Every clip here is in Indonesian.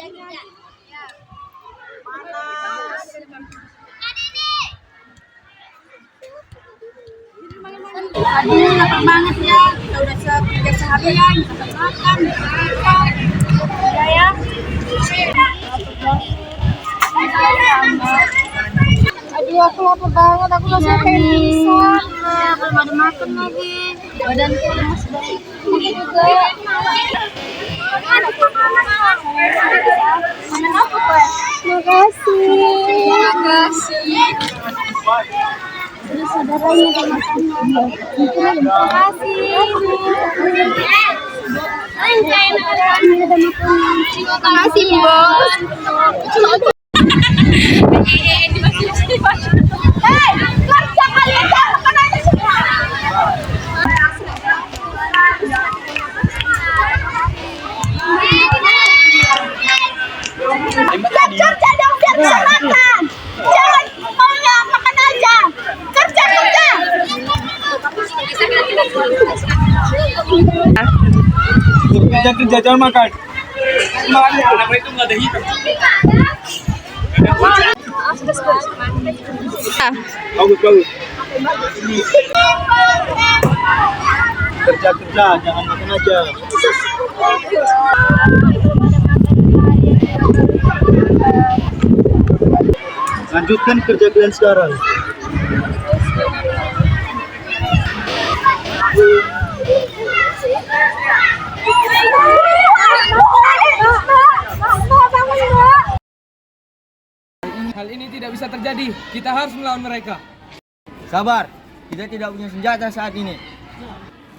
Aduh, lapar banget ya. Kita udah kerja seharian, kita makan, makan. Ya. Aduh, aku lapar banget. Aku langsung pengen pingsan. Belum ada makan lagi. Badanku lemas banget. Aku juga. Mana apa, Pak? Makasih. Terus saudaranya udah makan. Terima kasih. Terima kasih, Bos. Hei, kerja kalian jangan aja semua. Kerja dong biar bisa makan. Jangan maunya makan aja. Kerja. Kerja jangan makan. Kenapa itu nggak ada hitam? Bagus. Kerja jangan makan aja. Lanjutkan kerja kalian sekarang. Hal ini tidak bisa terjadi. Kita harus melawan mereka. Sabar, kita tidak punya senjata saat ini.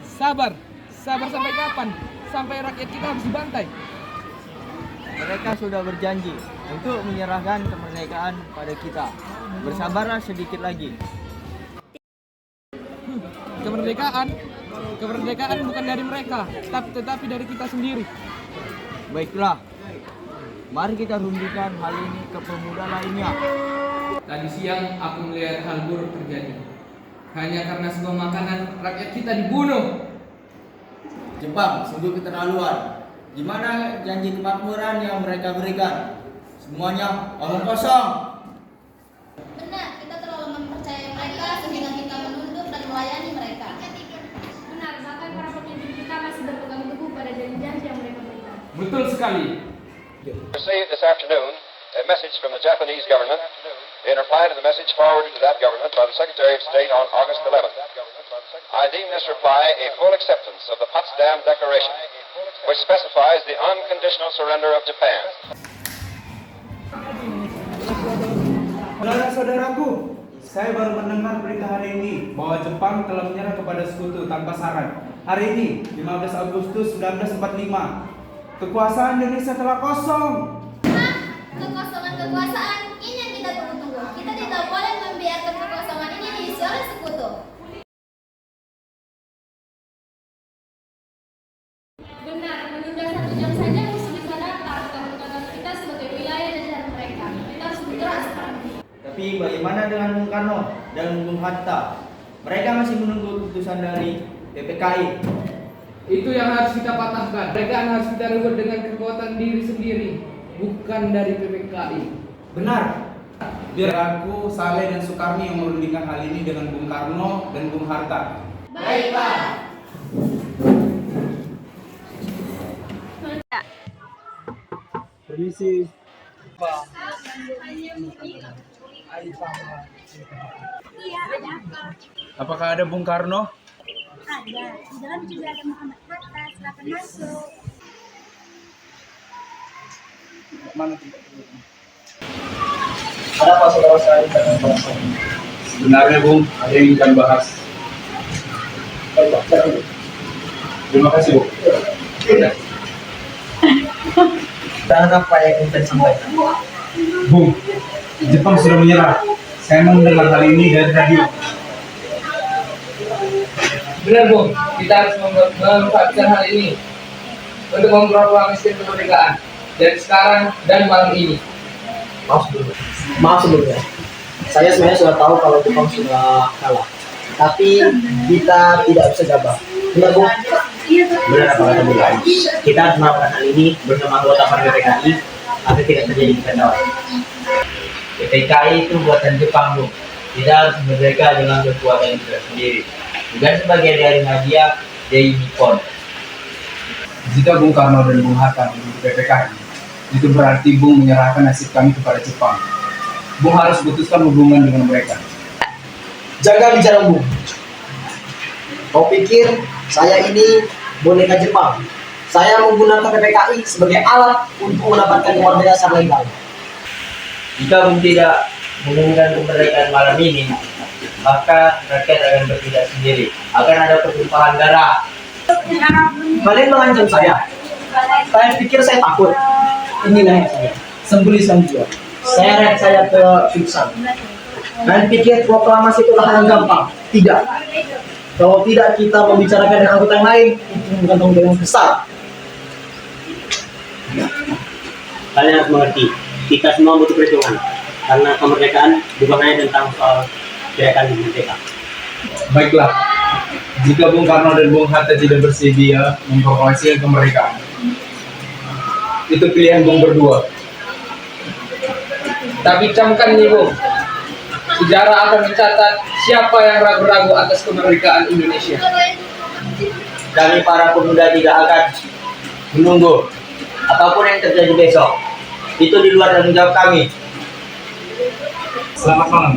Sabar sampai kapan? Sampai rakyat kita harus dibantai. Mereka sudah berjanji untuk menyerahkan kemerdekaan pada kita. Bersabarlah sedikit lagi. Kemerdekaan bukan dari mereka, tetapi dari kita sendiri. Baiklah, mari kita runtuhkan hal ini ke pemuda lainnya. Tadi siang aku melihat hal buruk terjadi. Hanya karena sebuah makanan, rakyat kita dibunuh. Jepang sungguh keterlaluan. Di mana janji kemakmuran yang mereka berikan? Semuanya omong kosong. Benar, kita terlalu mempercayai mereka sehingga kita menunduk dan melayani mereka. Benar, bahkan para pemimpin kita masih berpegang teguh pada janji-janji yang mereka berikan. Betul sekali. Received this afternoon a message from the Japanese government in reply to the message forwarded to that government by the Secretary of State on August 11th. I deem this reply a full acceptance of the Potsdam Declaration, which specifies the unconditional surrender of Japan. Saudara-saudaraku, saya baru mendengar berita hari ini bahwa Jepang telah menyerah kepada sekutu tanpa syarat. Hari ini, 15 Agustus 1945, kekuasaan Indonesia telah kosong. Kekosongan kekuasaan ini yang kita tunggu-tunggu. Kita tidak boleh membiarkan kekosongan ini diisi oleh sekutu. Benar, menunda 1 jam saja musuh bisa datang dan menganggap kita sebagai wilayah jajahan mereka. Kita harus bergerak sekarang. Tapi bagaimana dengan Bung Karno dan Bung Hatta? Mereka masih menunggu keputusan dari PPKI. Itu yang harus kita patahkan. Mereka harus kita rebut dengan kekuatan diri sendiri, bukan dari PPKI. Benar. Biar aku, Saleh dan Soekarni yang merundingkan hal ini dengan Bung Karno dan Bung Hatta. Baiklah. Permisi. Apakah ada Bung Karno? Ada. Di dalam juga ada Muhammad Hatta. Silakan masuk. Mana tempat? Ada apa saudara saya dengan Bapak? Sebenarnya Bung, ada yang ingin kami bahas. Terima kasih Bung. Dan apa yang ingin saya sampaikan? Bung, Jepang sudah menyerah. Saya mendengar hal ini dari radio. Benar, Bung. Kita harus memanfaatkan hal ini untuk memproklamasikan kemerdekaan dari sekarang dan malam ini. Maaf sebelumnya. Saya sebenarnya sudah tahu kalau Jepang sudah kalah. Tapi kita tidak bisa gabah. Benar, Bu? Benar apa kata Bu Gai. Kita harus melakukan hal ini bersama anggota Partai PKI agar tidak terjadi kekacauan. PPKI itu buatan Jepang, Bung. Tidak harus merdeka dengan kekuatan kita sendiri. Bukan sebagai dari hadiah dari Nippon. Jika Bung Karno dan Bung Hatta memiliki PPKI, itu berarti Bung menyerahkan nasib kami kepada Jepang. Bung harus putuskan hubungan dengan mereka. Jaga bicara Bung. Kau pikir saya ini boneka Jepang? Saya menggunakan PPKI sebagai alat untuk mendapatkan kemerdekaan secara legal. Jika Bung tidak mengumumkan kemerdekaan malam ini, maka rakyat akan bertindak sendiri. Akan ada pertumpahan darah. Kalian mengancam saya. Kalian pikir saya takut? Inilah yang saya. Sembeli sambil. Seret saya ke pingsan. Kalian pikir proklamasi itu hal yang gampang? Tidak. Kalau tidak kita membicarakan dengan anggota yang lain, itu bukan tanggung jawab yang besar. Kalian harus mengerti, kita semua butuh perjuangan. Karena kemerdekaan bukan hanya tentang soal gerakan merdeka. Baiklah, jika Bung Karno dan Bung Hatta tidak bersedia memproklamasikan kemerdekaan, itu pilihan Bung berdua. Tapi camkan nih Bung, sejarah akan mencatat siapa yang ragu-ragu atas kemerdekaan Indonesia. Kami para pemuda tidak akan menunggu apapun yang terjadi besok. Itu di luar tanggung jawab kami. Selamat malam.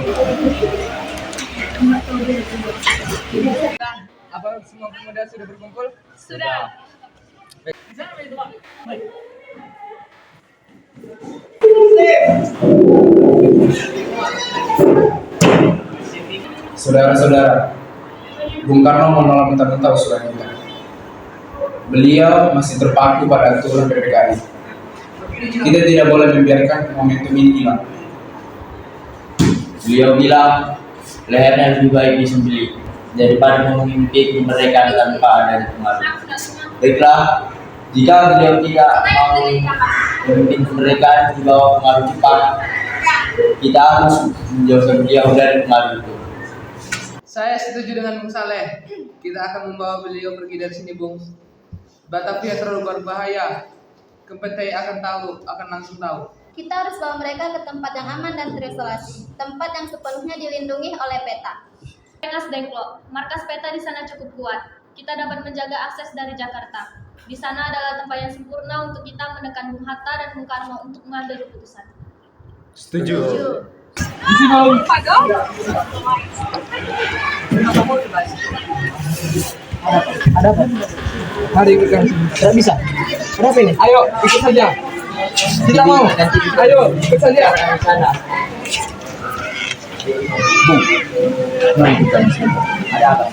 Apa semua pemuda sudah berkumpul? Sudah. Saudara-saudara, Bung Karno menolak mentah-mentah usulan kita. Beliau masih terpaku pada aturan PPKI. Kita tidak boleh membiarkan momentum ini hilang. Beliau bilang lehernya lebih baik disembelih daripada memimpin kemerdekaan tanpa ada pengaruh. Baiklah, jika beliau tidak mau memimpin kemerdekaan di bawah pengaruh Jepang, kita harus menjauhkan beliau dari pengaruh itu. Saya setuju dengan Bung Saleh. Kita akan membawa beliau pergi dari sini, Bung. Batavia terlalu berbahaya. Kepentai akan langsung tahu. Kita harus bawa mereka ke tempat yang aman dan terisolasi, tempat yang sepenuhnya dilindungi oleh PETA. Rengas Dengklok, markas PETA di sana cukup kuat. Kita dapat menjaga akses dari Jakarta. Di sana adalah tempat yang sempurna untuk kita menekan Bung Hatta dan Bung Karno untuk mengambil keputusan. Setuju. Ada apa? Mari kita. Tidak bisa. Kenapa ini? Ayo, ikut saja. Tidak mau. Ayo, ikut saja. Sana. Bung, mari kita di sini. Ada apa?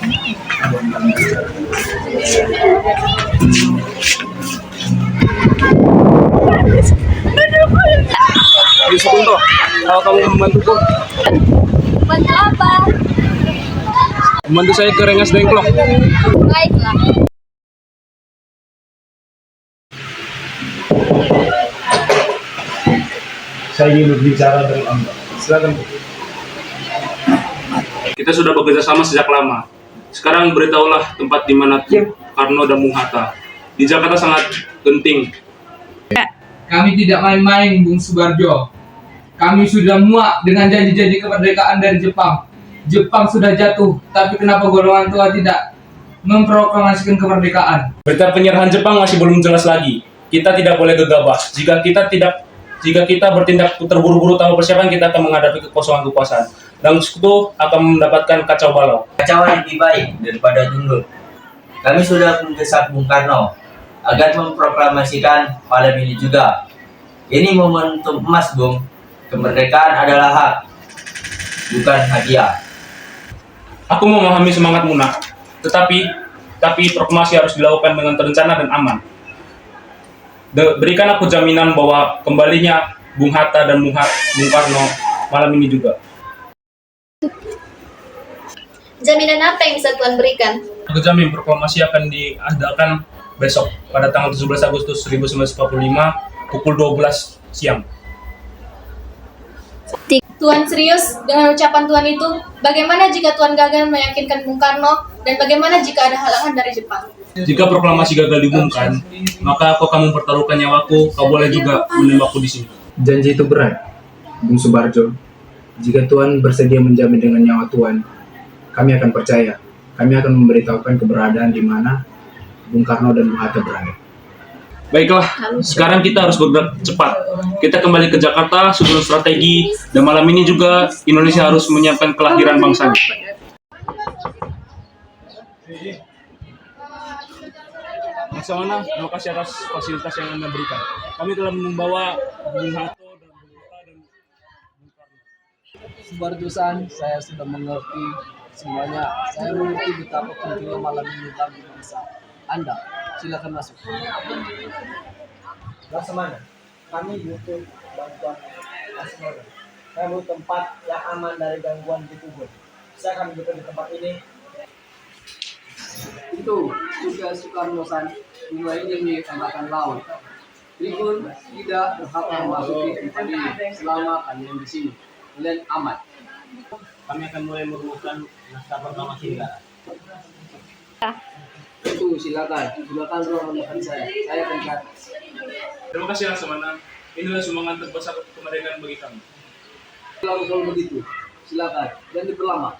Di Sekunto, kalau kamu membantuku, Bantu apa? membantu saya ke Rengas Dengklok. Baiklah. Saya ingin berbicara dengan Anda. Silakan. Kita sudah bekerja sama sejak lama. Sekarang beritahulah tempat di mana Karno dan Bung Hatta. Di Jakarta sangat genting. Kami tidak main-main, Bung Subarjo. Kami sudah muak dengan janji-janji kemerdekaan dari Jepang. Jepang sudah jatuh, tapi kenapa golongan tua tidak memproklamasikan kemerdekaan? Berita penyerahan Jepang masih belum jelas lagi. Kita tidak boleh gegabah. Jika kita bertindak terburu-buru tanpa persiapan, kita akan menghadapi kekosongan kekuasaan. Dan sekutu akan mendapatkan kacau balau. Kacauan lebih baik daripada tunduk. Kami sudah mendesak Bung Karno agar memproklamasikan malam ini juga. Ini momentum emas, Bung. Kemerdekaan adalah hak, bukan hadiah. Aku memahami semangat Muna, tetapi proklamasi harus dilakukan dengan terencana dan aman. Berikan aku jaminan bahwa kembalinya Bung Hatta dan Bung Karno malam ini juga. Jaminan apa yang bisa Tuan berikan? Aku jamin proklamasi akan diadakan besok pada tanggal 17 Agustus 1945 pukul 12 siang. Tuan serius dengan ucapan Tuan itu? Bagaimana jika Tuan gagal meyakinkan Bung Karno? Dan bagaimana jika ada halangan dari Jepang? Jika proklamasi gagal diumumkan, maka kau akan mempertaruhkan nyawaku, kau boleh juga menembakku di sini. Janji itu berat, Bung Subarjo. Jika Tuhan bersedia menjamin dengan nyawa Tuhan, kami akan percaya. Kami akan memberitahukan keberadaan di mana Bung Karno dan Bung Hatta berada. Baiklah, sekarang kita harus bergerak cepat. Kita kembali ke Jakarta, susun strategi, dan malam ini juga Indonesia harus menyiapkan kelahiran bangsanya. Laksamana, terima kasih atas fasilitas yang Anda berikan. Kami telah membawa Bung Hatta dan Bung Hatta dan Bung Karno. Subarjo-san, saya sudah mengerti semuanya. Saya mengerti betapa pentingnya malam ini bagi bangsa. Anda, silakan masuk. Laksamana, kami butuh bantuan Laksamana. Kami butuh tempat yang aman dari gangguan di tubuh. Bisa kami butuh di tempat ini. Itu juga Soekarno-san, mulai ini angkatan laut. Tribun tidak berhak memasuki tempat ini selama kalian di sini. Kalian aman. Kami akan mulai merumuskan naskah proklamasi negara. Itu silakan rombongan saya. Saya akan ke atas. Terima kasih Laksamana. Inilah sumbangan terbesar kemerdekaan bagi kami. Kalau begitu, silakan. Jangan diperlama.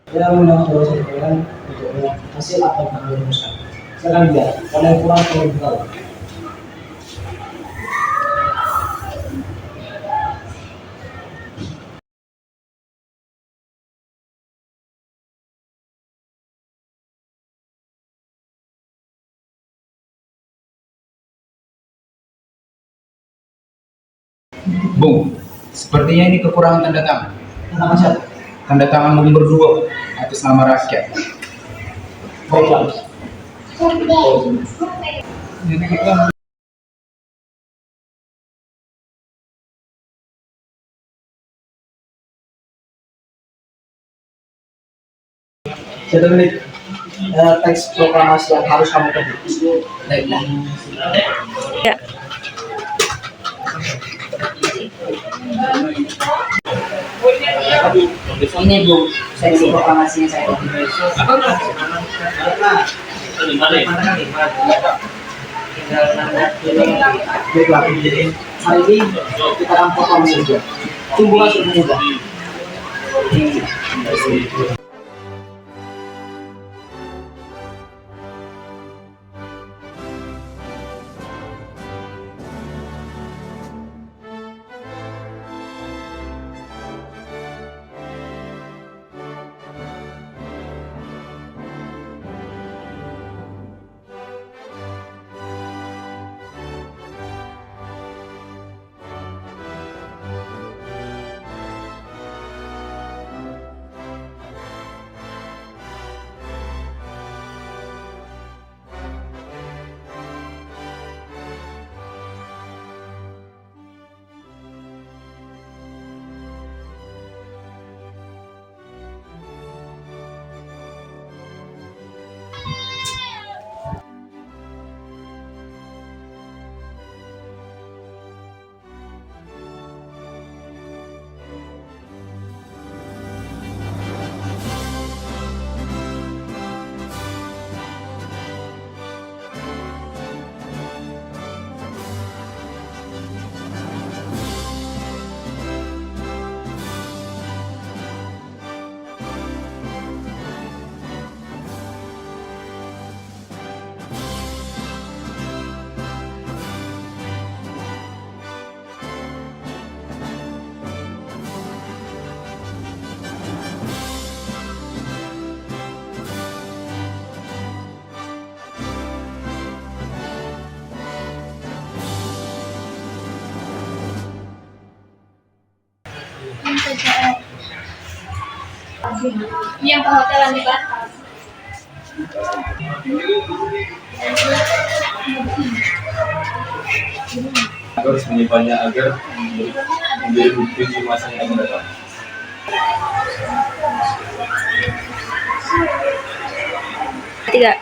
Kita mengundang saudara sekalian untuk melihat hasil apa yang kami rumuskan. Silakan lihat, kalian pulang ke tahu. Bung, sepertinya ini kekurangan tanda tangan. Nama siapa? Tanda tangan Bung berdua atas nama rakyat. Baiklah. Jadi kita Satu menit. Teks proklamasi yang harus kamu ketik. Baiklah. Ini Bu, seksi proklamasinya saya. Baiklah, jadi hari ini kita akan proklamasi juga. Tumbuhan sudah berubah. Yang perhotelan di Batam. Harus menyimpannya agar menjadi bukti di masa yang akan datang. Tidak.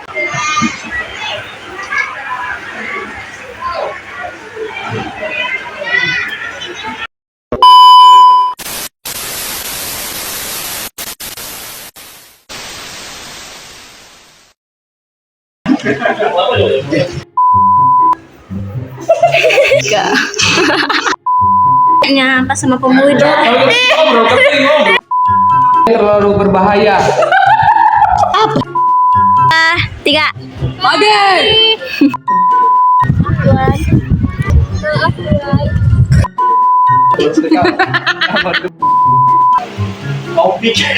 Enggak. Nyampe sama pemuda. Terlalu berbahaya. 3. Kau pikir